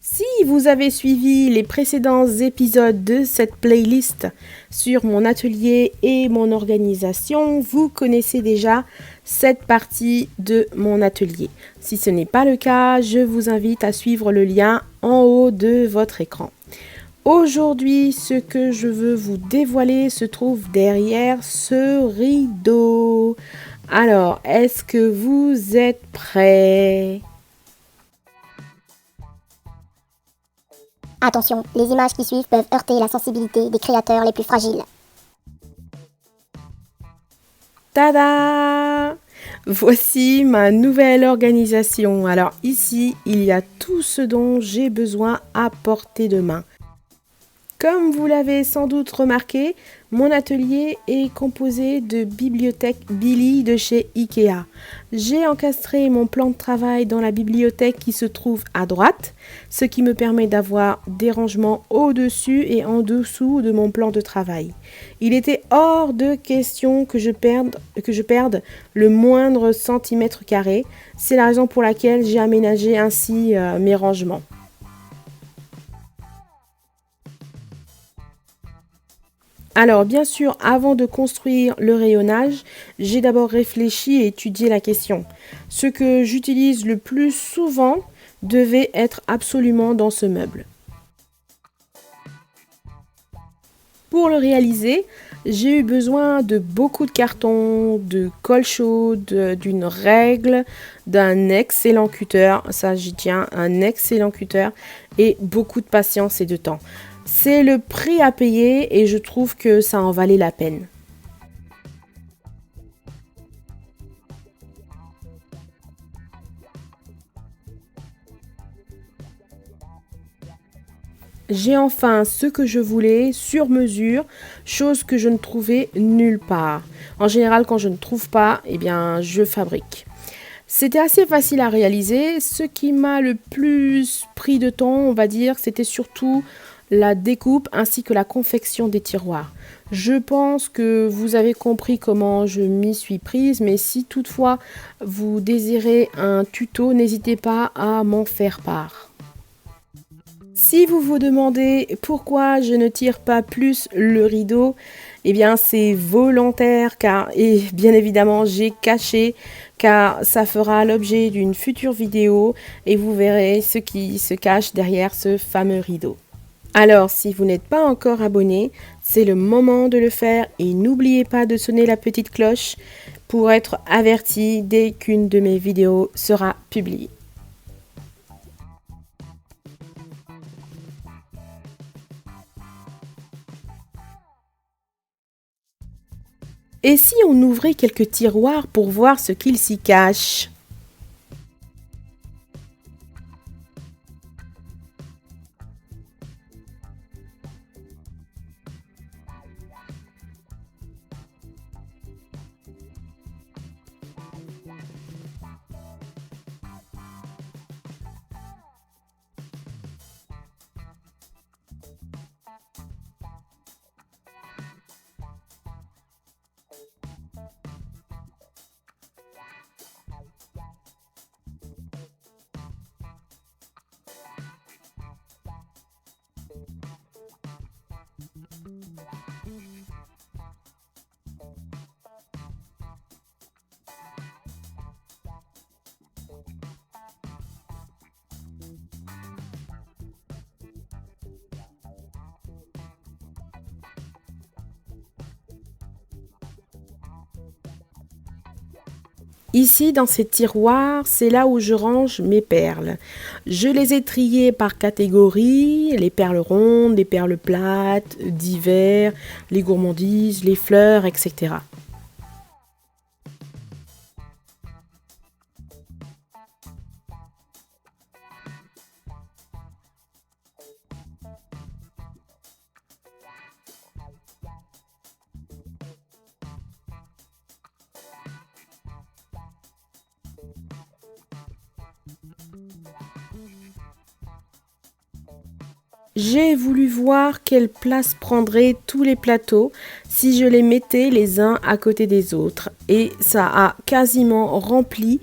Si vous avez suivi les précédents épisodes de cette playlist sur mon atelier et mon organisation, vous connaissez déjà cette partie de mon atelier. Si ce n'est pas le cas, je vous invite à suivre le lien en haut de votre écran. Aujourd'hui, ce que je veux vous dévoiler se trouve derrière ce rideau. Alors, est-ce que vous êtes prêts ? Attention, les images qui suivent peuvent heurter la sensibilité des créateurs les plus fragiles. Tada! Voici ma nouvelle organisation. Alors ici, il y a tout ce dont j'ai besoin à portée de main. Comme vous l'avez sans doute remarqué, mon atelier est composé de bibliothèque Billy de chez Ikea. J'ai encastré mon plan de travail dans la bibliothèque qui se trouve à droite, ce qui me permet d'avoir des rangements au-dessus et en dessous de mon plan de travail. Il était hors de question que je perde le moindre centimètre carré. C'est la raison pour laquelle j'ai aménagé ainsi mes rangements. Alors, bien sûr, avant de construire le rayonnage, j'ai d'abord réfléchi et étudié la question. Ce que j'utilise le plus souvent devait être absolument dans ce meuble. Pour le réaliser, j'ai eu besoin de beaucoup de cartons, de colle chaude, d'une règle, d'un excellent cutter, ça j'y tiens, un excellent cutter et beaucoup de patience et de temps. C'est le prix à payer et je trouve que ça en valait la peine. J'ai enfin ce que je voulais sur mesure, chose que je ne trouvais nulle part. En général, quand je ne trouve pas, eh bien, je fabrique. C'était assez facile à réaliser. Ce qui m'a le plus pris de temps, on va dire, c'était surtout la découpe ainsi que la confection des tiroirs. Je pense que vous avez compris comment je m'y suis prise, mais si toutefois vous désirez un tuto, n'hésitez pas à m'en faire part. Si vous vous demandez pourquoi je ne tire pas plus le rideau, eh bien c'est volontaire et bien évidemment j'ai caché car ça fera l'objet d'une future vidéo et vous verrez ce qui se cache derrière ce fameux rideau. Alors si vous n'êtes pas encore abonné, c'est le moment de le faire et n'oubliez pas de sonner la petite cloche pour être averti dès qu'une de mes vidéos sera publiée. Et si on ouvrait quelques tiroirs pour voir ce qu'il s'y cache ? Ici, dans ces tiroirs, c'est là où je range mes perles. Je les ai triées par catégorie, les perles rondes, les perles plates, d'hiver, les gourmandises, les fleurs, etc. J'ai voulu voir quelle place prendraient tous les plateaux si je les mettais les uns à côté des autres. Et ça a quasiment rempli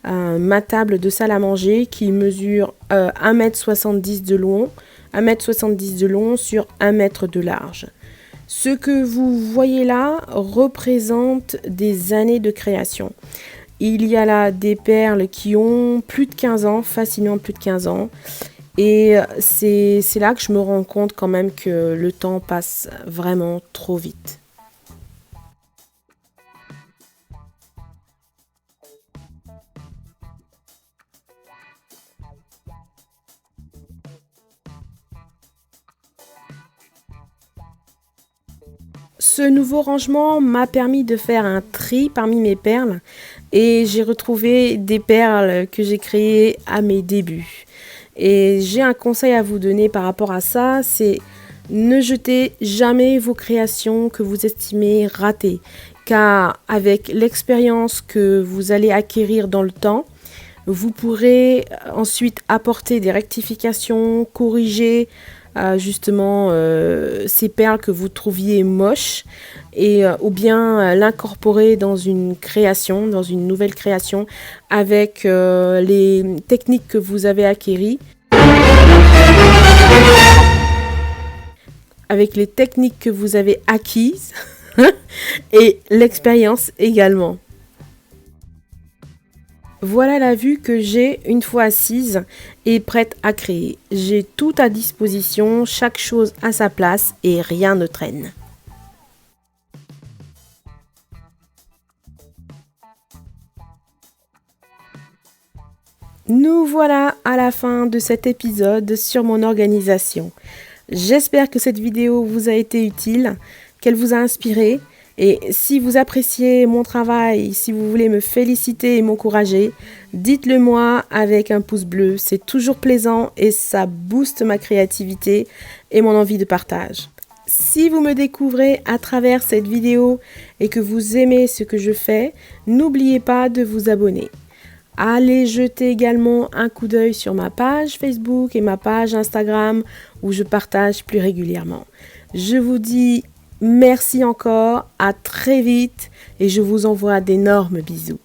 ma table de salle à manger qui mesure 1,70 m de long, 1,70 m de long sur 1 mètre de large. Ce que vous voyez là représente des années de création. Il y a là des perles qui ont plus de 15 ans, facilement plus de 15 ans. Et c'est là que je me rends compte quand même que le temps passe vraiment trop vite. Ce nouveau rangement m'a permis de faire un tri parmi mes perles et j'ai retrouvé des perles que j'ai créées à mes débuts. Et j'ai un conseil à vous donner par rapport à ça, c'est ne jetez jamais vos créations que vous estimez ratées, car avec l'expérience que vous allez acquérir dans le temps, vous pourrez ensuite apporter des rectifications, corriger justement ces perles que vous trouviez moches et ou bien l'incorporer dans une création, dans une nouvelle création avec les techniques que vous avez acquises. Avec les techniques que vous avez acquises et l'expérience également. Voilà la vue que j'ai une fois assise et prête à créer. J'ai tout à disposition, chaque chose à sa place et rien ne traîne. Nous voilà à la fin de cet épisode sur mon organisation. J'espère que cette vidéo vous a été utile, qu'elle vous a inspiré. Et si vous appréciez mon travail, si vous voulez me féliciter et m'encourager, dites-le moi avec un pouce bleu. C'est toujours plaisant et ça booste ma créativité et mon envie de partage. Si vous me découvrez à travers cette vidéo et que vous aimez ce que je fais, n'oubliez pas de vous abonner. Allez jeter également un coup d'œil sur ma page Facebook et ma page Instagram où je partage plus régulièrement. Je vous dis merci encore, à très vite et je vous envoie d'énormes bisous.